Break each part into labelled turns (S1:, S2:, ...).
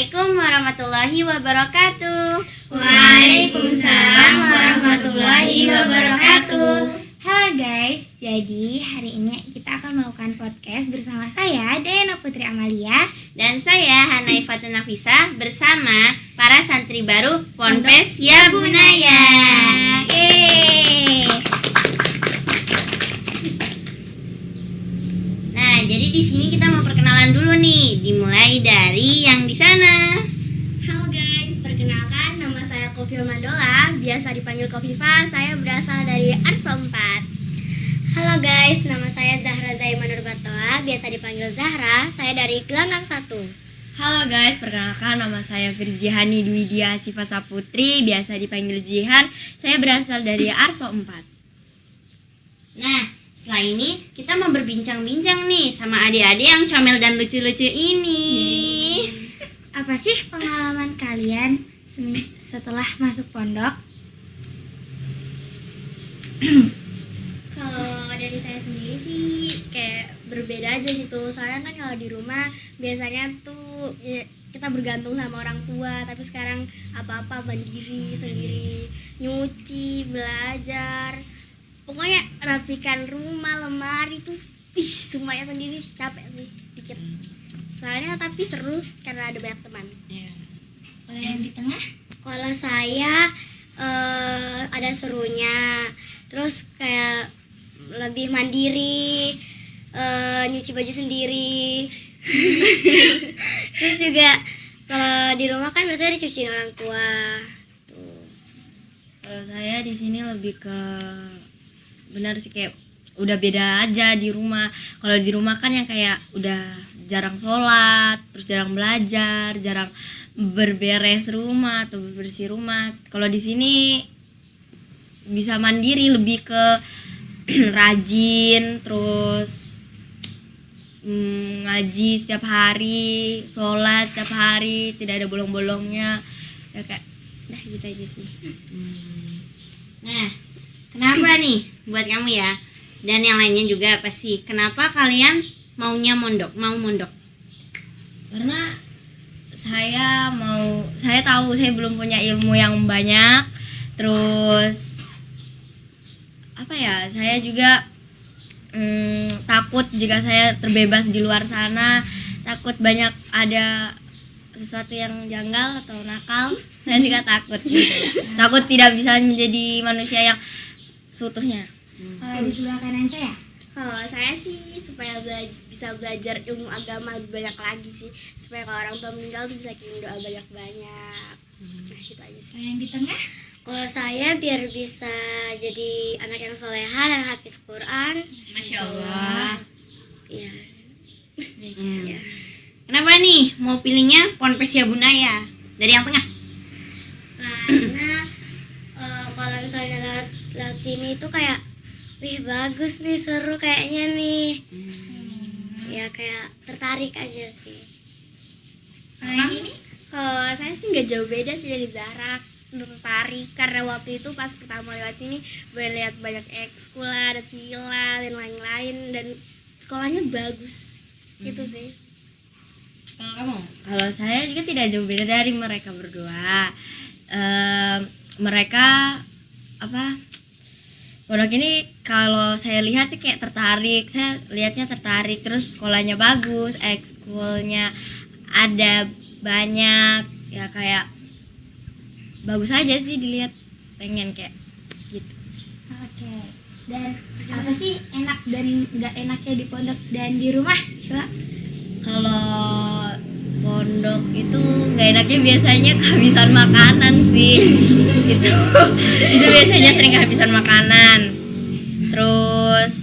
S1: Assalamualaikum warahmatullahi wabarakatuh.
S2: Waalaikumsalam warahmatullahi wabarakatuh.
S3: Halo guys, jadi hari ini kita akan melakukan podcast bersama saya Dayana Putri Amalia
S1: Dan saya Hanaifatun Nafisa bersama para santri baru Ponpes Ya Bunaya.
S3: Yeay.
S1: Nah, jadi di sini kita mau perkenalan dulu nih, dimulai dari yang di sana.
S2: Halo guys, perkenalkan nama saya Kofia Mandola, biasa dipanggil Kofifa. Saya berasal dari Arso 4. Halo guys, nama saya Zahra Zaimanur Batoa, biasa dipanggil Zahra. Saya dari Gelandang 1.
S4: Halo guys, perkenalkan nama saya Firjihani Dwidia Cipasa Putri, biasa dipanggil Jihan. Saya berasal dari Arso 4.
S1: Nah, setelah ini kita mau berbincang-bincang nih sama adik-adik yang comel dan lucu-lucu ini.
S3: Apa sih pengalaman kalian setelah masuk pondok?
S2: Kalau dari saya sendiri sih kayak berbeda aja gitu. Soalnya kan kalau di rumah biasanya tuh ya, kita bergantung sama orang tua, tapi sekarang apa-apa mandiri sendiri, nyuci, belajar, pokoknya rapikan rumah, lemari tuh semuanya sendiri, capek sih dikit. Soalnya tapi seru karena ada banyak teman.
S3: Kalau yang di tengah?
S2: Kalau saya ada serunya, terus kayak lebih mandiri, nyuci baju sendiri. Terus juga kalau di rumah kan biasanya dicuciin orang tua. Tuh.
S4: Kalau saya di sini lebih ke benar sih, kayak udah beda aja di rumah. Kalau di rumah kan yang kayak udah jarang sholat, terus jarang belajar, jarang berberes rumah atau bersih rumah. Kalau di sini bisa mandiri, lebih ke rajin, terus ngaji setiap hari, sholat setiap hari, tidak ada bolong-bolongnya. Ya kayak dah gitu aja sih.
S1: Nah, kenapa nih buat kamu ya? Dan yang lainnya juga pasti. Kenapa kalian mau mondok?
S4: Karena saya tahu saya belum punya ilmu yang banyak, terus apa ya, saya juga takut jika saya terbebas di luar sana, takut banyak ada sesuatu yang janggal atau nakal. Saya juga takut gitu. Takut tidak bisa menjadi manusia yang seutuhnya.
S3: Kalau di sebelah kanan saya?
S2: Kalau saya sih supaya bisa belajar ilmu agama lebih banyak lagi sih, supaya kalau orang tua meninggal tuh bisa kirim doa banyak-banyak. Nah, gitu aja sih.
S3: Kalau yang di tengah?
S2: Kalau saya biar bisa jadi anak yang soleha dan hafiz Quran.
S1: Masya Allah.
S2: Iya.
S1: Hmm. Kenapa nih mau pilihnya Ponpes Ya Bunaya dari yang tengah?
S2: Karena kalau misalnya lewat sini tuh kayak, wih bagus nih, seru kayaknya nih. Ya kayak tertarik aja sih.
S3: Kalau yang ini?
S2: Kalau saya sih nggak jauh beda sih dari Zahra, tertarik karena waktu itu pas pertama lewat sini boleh lihat banyak ekskul, ada sila dan lain-lain, dan sekolahnya bagus gitu sih.
S1: Kalau kamu?
S4: Kalau saya juga tidak jauh beda dari mereka berdua. Mereka pondok ini kalau saya lihat sih kayak tertarik. Saya lihatnya tertarik, terus sekolahnya bagus, ekskulnya ada banyak, ya kayak bagus aja sih dilihat, pengen kayak gitu.
S3: Oke. Dan apa sih enak dan nggak enaknya di pondok dan di rumah? Coba.
S4: Kalau pondok itu nggak enaknya biasanya kehabisan makanan sih. itu biasanya sering kehabisan makanan. Terus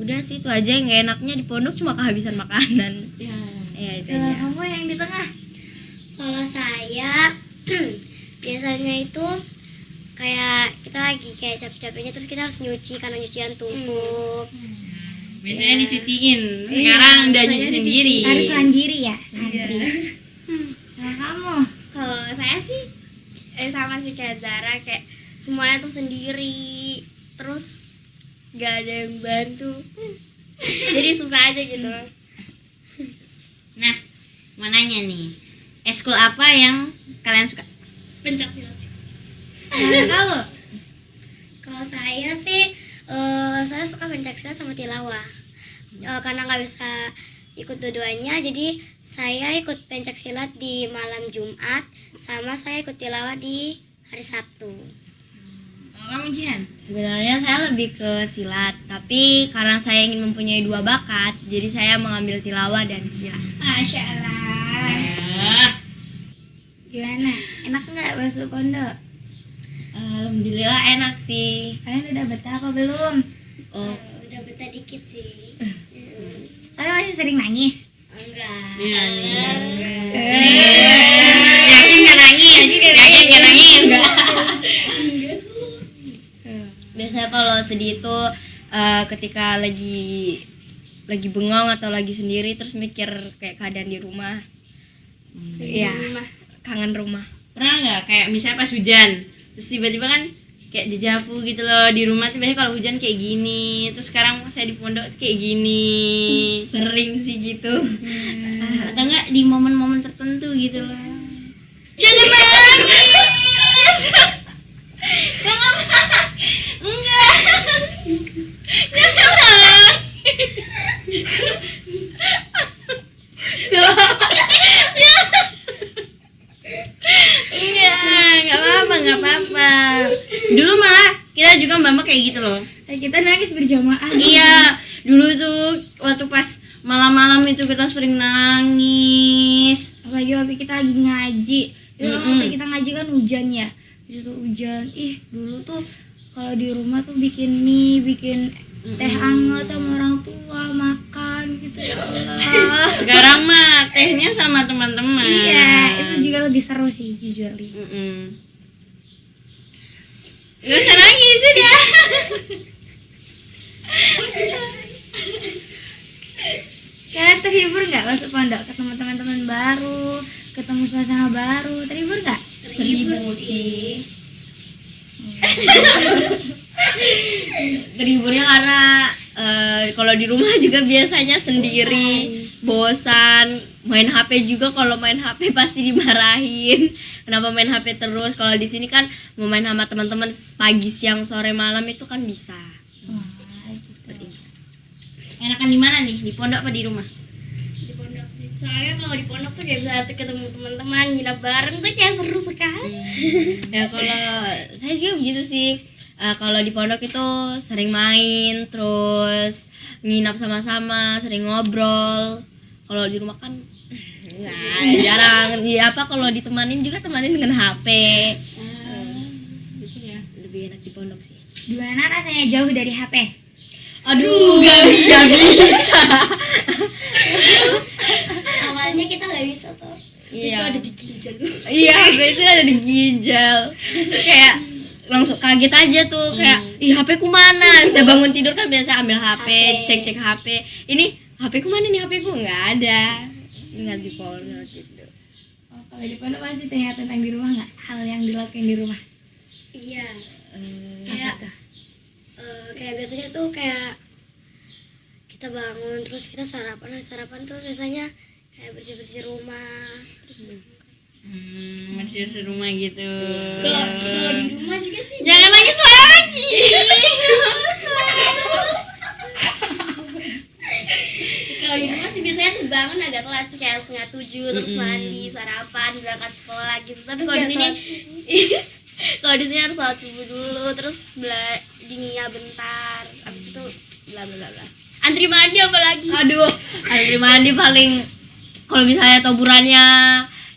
S4: udah sih, itu aja yang nggak enaknya di pondok, cuma kehabisan makanan. Ya itu
S3: Kalau
S4: aja.
S3: kamu yang di tengah?
S2: Kalau saya biasanya itu kayak kita lagi kayak capek-capeknya, terus kita harus nyuci karena nyucian tumpuk.
S1: Biasanya dicuciin, sekarang udah nyuci sendiri.
S3: Harus mandiri ya, santri. Kalau kamu?
S2: Kalau saya sih sama sih kayak Zara, kayak semuanya tuh sendiri, terus gak ada yang bantu. Jadi susah aja gitu.
S1: Nah, mau nanya nih, eskul apa yang kalian suka?
S2: Pencak silat.
S3: Kamu?
S2: Kalau saya sih saya suka pencaksilat sama tilawah. Karena nggak bisa ikut dua-duanya, jadi saya ikut pencaksilat di malam Jumat, sama saya ikut tilawah di hari Sabtu.
S1: Kalau kamu Jihan?
S4: Sebenarnya saya lebih ke silat, tapi karena saya ingin mempunyai dua bakat, jadi saya mengambil tilawah dan silat.
S3: Masya Allah. Gimana? Enak nggak bakso pondok?
S4: Alhamdulillah enak sih.
S3: Kalian udah betah apa belum?
S4: Oh,
S2: Udah betah dikit sih.
S3: Kalian masih sering nangis?
S2: Enggak.
S1: Iya nih. Yakin nggak nangis? Yakin nggak nangis?
S4: biasanya kalau sedih itu ketika lagi bengong atau lagi sendiri terus mikir kayak keadaan di rumah. Iya, kangen rumah.
S1: Pernah nggak kayak misalnya pas hujan, terus tiba-tiba kan kayak dejavu gitu loh, di rumah tuh biasanya kalau hujan kayak gini, terus sekarang saya di pondok tuh kayak gini.
S4: Sering sih gitu.
S1: Atau enggak di momen-momen tertentu gitu loh. Jangan nangis. Jangan enggak. Jangan nangis. Enggak apa-apa. Dulu malah kita juga mbak kayak gitu loh.
S3: Kita nangis berjamaah.
S1: Iya, dulu tuh waktu pas malam-malam itu kita sering nangis.
S3: Apalagi waktu kita lagi ngaji. Itu kan waktu kita ngaji kan hujan ya. Itu hujan. Dulu tuh kalau di rumah tuh bikin mie, bikin teh hangat sama orang tua, makan gitu ya Allah.
S1: Sekarang mah tehnya sama teman-teman.
S3: Iya, itu juga lebih seru sih jujur Li.
S1: Gak usah nangis sudah.
S3: Kalian terhibur nggak masuk pondok, ketemu teman-teman baru, ketemu suasana baru, terhibur nggak?
S4: Terhibur sih. Terhiburnya karena kalau di rumah juga biasanya sendiri, bosan. Main HP juga, kalau main HP pasti dimarahin. Kenapa main HP terus? Kalau di sini kan mau main sama teman-teman pagi, siang, sore, malam itu kan bisa.
S1: Enakan di mana nih? Di pondok apa di rumah?
S2: Di pondok sih. Soalnya kalau di pondok tuh kayak bisa ketemu teman-teman, nginep bareng tuh kayak seru sekali.
S4: Ya kalau saya juga begitu sih. Kalau di pondok itu sering main, terus nginap sama-sama, sering ngobrol. Kalau di rumah kan jarang. Ya apa kalau ditemanin juga temanin dengan HP.
S1: Gitu ya.
S4: Lebih enak di pondok sih.
S3: Gimana rasanya jauh dari HP?
S4: Aduh, gak bisa.
S2: Awalnya kita nggak bisa tuh.
S4: Iya.
S2: Itu ada di ginjal.
S4: Iya, HP itu ada di ginjal. Kayak langsung kaget aja tuh, kayak ih HP ku mana? Sudah bangun tidur kan biasa ambil HP, cek HP. Ini HP ku mana nih? HP ku nggak ada. Ingat di pondok gitu.
S3: Kalau di pondok pasti tanya tentang di rumah nggak? Hal yang dilakukan di rumah.
S2: Iya.
S3: Apa tuh?
S2: Kayak biasanya tuh kayak kita bangun terus kita sarapan tuh biasanya kayak bersih rumah.
S1: Masih di rumah gitu.
S2: Kalau di rumah juga sih.
S1: Jangan nangis lagi.
S2: Kalau di rumah sih biasanya tuh bangun agak telat sih, kayak 6:30 terus mandi, sarapan, berangkat sekolah gitu. Tapi kalau di sini kalau di sini harus sholat subuh dulu, terus dinginnya bentar, habis itu bla bla bla. Antri mandi apalagi.
S4: Aduh, antri mandi paling kalau misalnya toburannya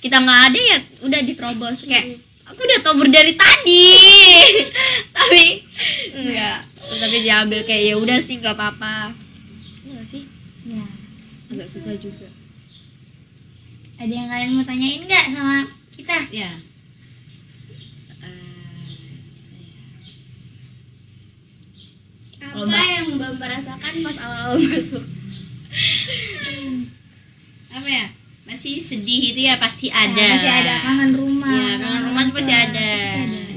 S4: kita nggak ada ya udah diterobos kayak aku udah tobur dari tadi. Tapi enggak, tapi diambil kayak ya udah sih nggak apa-apa. Enggak sih,
S3: Ya.
S4: agak susah juga.
S3: Ada yang kalian mau tanyain nggak sama kita?
S1: Ya.
S2: Apa yang Mbak rasakan pas awal masuk?
S1: Apa ya? Masih sedih itu ya pasti ada.
S3: Masih ada kangen rumah.
S1: Ya, kangen rumah tuh pasti ada.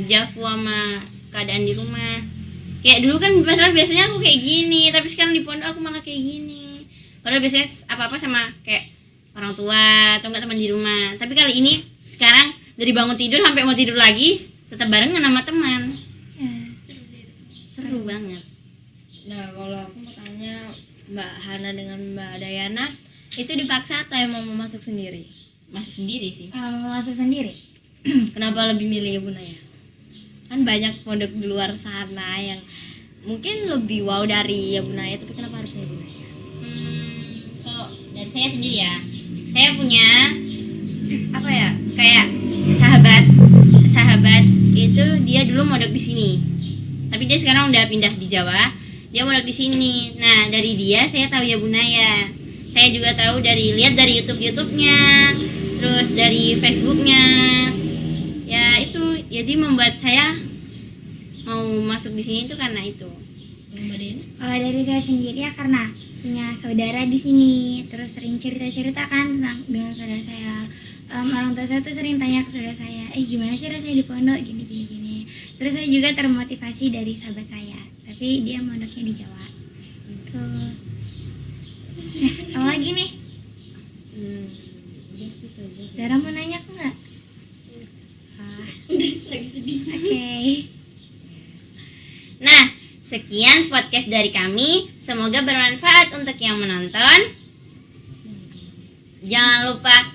S1: Jafu sama keadaan di rumah. Kayak dulu kan padahal biasanya aku kayak gini, tapi sekarang di pondok aku malah kayak gini. Padahal biasanya apa-apa sama kayak orang tua atau enggak teman di rumah. Tapi kali ini sekarang dari bangun tidur sampai mau tidur lagi tetap barengan sama teman.
S3: Ya,
S1: Seru banget.
S4: Nah, kalau aku mau tanya Mbak Hana dengan Mbak Dayana, itu dipaksa atau emang mau masuk sendiri?
S1: Masuk sendiri sih.
S3: mau masuk sendiri.
S4: Kenapa lebih milih Ibu Naya? Kan banyak pondok di luar sana yang mungkin lebih wow dari Ibu Naya, tapi kenapa harusnya Ibu Naya?
S1: Kalau dari saya sendiri ya, saya punya apa ya, kayak sahabat itu dia dulu mondok di sini, tapi dia sekarang udah pindah di Jawa, dia mondok di sini. Nah dari dia saya tahu ya Bunaya, saya juga tahu lihat dari YouTube-nya, terus dari Facebooknya, ya itu jadi membuat saya mau masuk di sini itu karena itu.
S4: Mbak Dayana?
S3: Kalau dari saya sendiri ya karena punya saudara di sini, terus sering cerita-cerita kan tentang dengan saudara saya. Orang tua saya tuh sering tanya ke saudara saya, gimana sih rasanya di pondok gini. Terus saya juga termotivasi dari sahabat saya, tapi dia mondoknya di Jawa. Gitu. Apa lagi nih?
S4: Udah sih itu aja.
S3: Dara mau nanya aku nggak?
S2: Lagi sedih.
S3: Oke.
S1: Nah, sekian podcast dari kami. Semoga bermanfaat untuk yang menonton. Jangan lupa